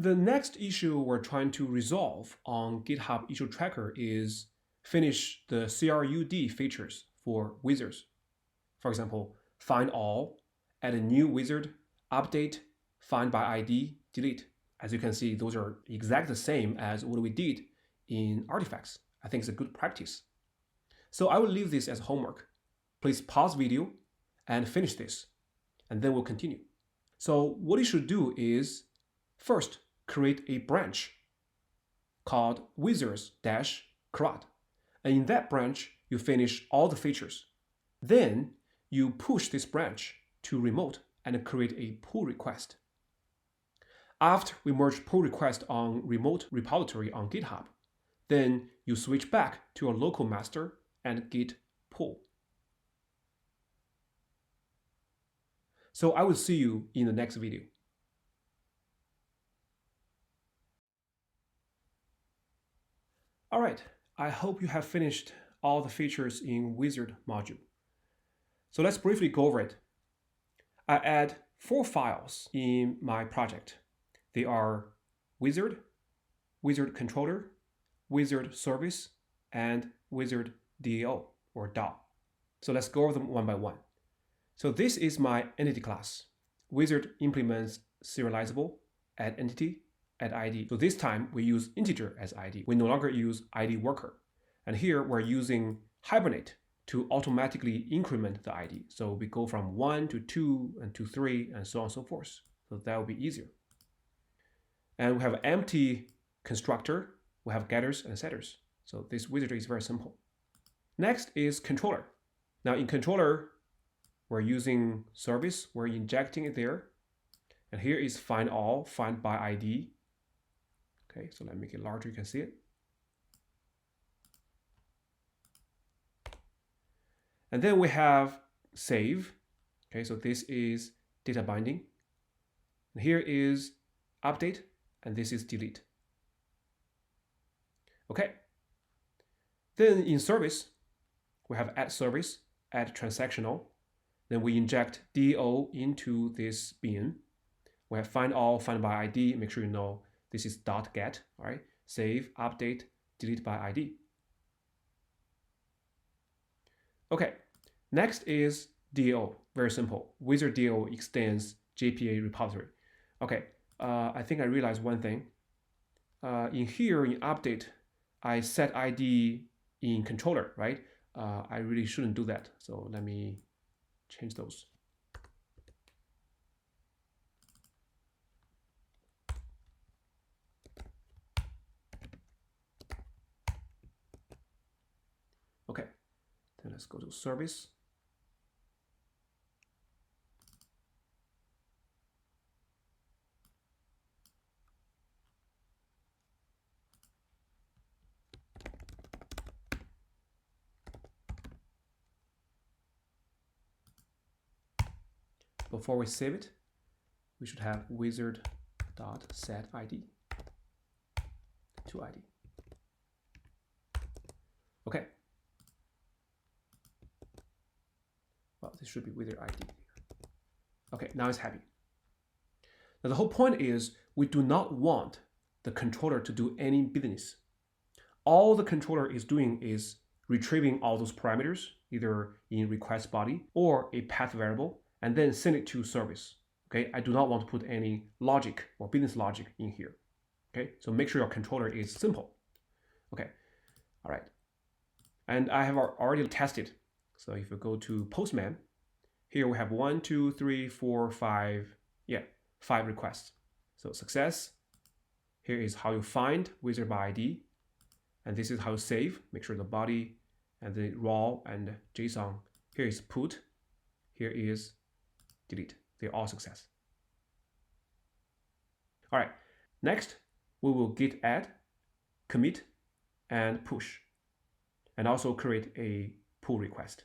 The next issue we're trying to resolve on GitHub issue tracker is finish the CRUD features for wizards. For example, find all, add a new wizard, update, find by ID, delete. As you can see, those are exactly the same as what we did in artifacts. I think it's a good practice. So I will leave this as homework. Please pause video and finish this, and then we'll continue. So what you should do is first create a branch called wizards-CRUD. And in that branch, you finish all the features. Then you push this branch to remote and create a pull request. After we merge pull request on remote repository on GitHub, then you switch back to your local master and git pull. So I will see you in the next video. All right, I hope you have finished all the features in Wizard module. So let's briefly go over it. I add 4 files in my project. They are Wizard, Wizard Controller, Wizard Service, and Wizard DAO or DAO. So let's go over them one by one. So this is my entity class. Wizard implements serializable, add entity, add ID. So this time we use integer as ID. We no longer use ID worker. And here we're using Hibernate to automatically increment the ID. So we go from 1 to 2 and to 3 and so on and so forth. So that will be easier. And we have empty constructor. We have getters and setters. So this wizard is very simple. Next is controller. Now in controller, we're using service. We're injecting it there. And here is find all, find by ID. Okay, so let me make it larger, you can see it. And then we have save. Okay, so this is data binding. And here is update, and this is delete. Okay. Then in service, we have add service, add transactional. Then we inject DO into this bin. We have find all, find by ID. Make sure you know this is .get, all right? Save, update, delete by ID. Okay, next is DO, very simple. Wizard DO extends JPA repository. Okay, I think I realized one thing. In here, in update, I set ID in controller, right? I really shouldn't do that. So let me change those. Okay, then let's go to service. Before we save it, we should have wizard.setID to ID. Okay. Well, this should be wizard ID. Okay, now it's happy. Now the whole point is we do not want the controller to do any business. All the controller is doing is retrieving all those parameters, either in request body or a path variable, and then send it to service. Okay, I do not want to put any logic or business logic in here. Okay, so make sure your controller is simple. Okay, all right. And I have already tested. So if you go to Postman, here we have 1, 2, 3, 4, 5, 5 requests. So success. Here is how you find wizard by ID. And this is how you save. Make sure the body and the raw and JSON. Here is put. Here is delete. They're all success. All right. Next, we will git add, commit, and push. And also create a pull request.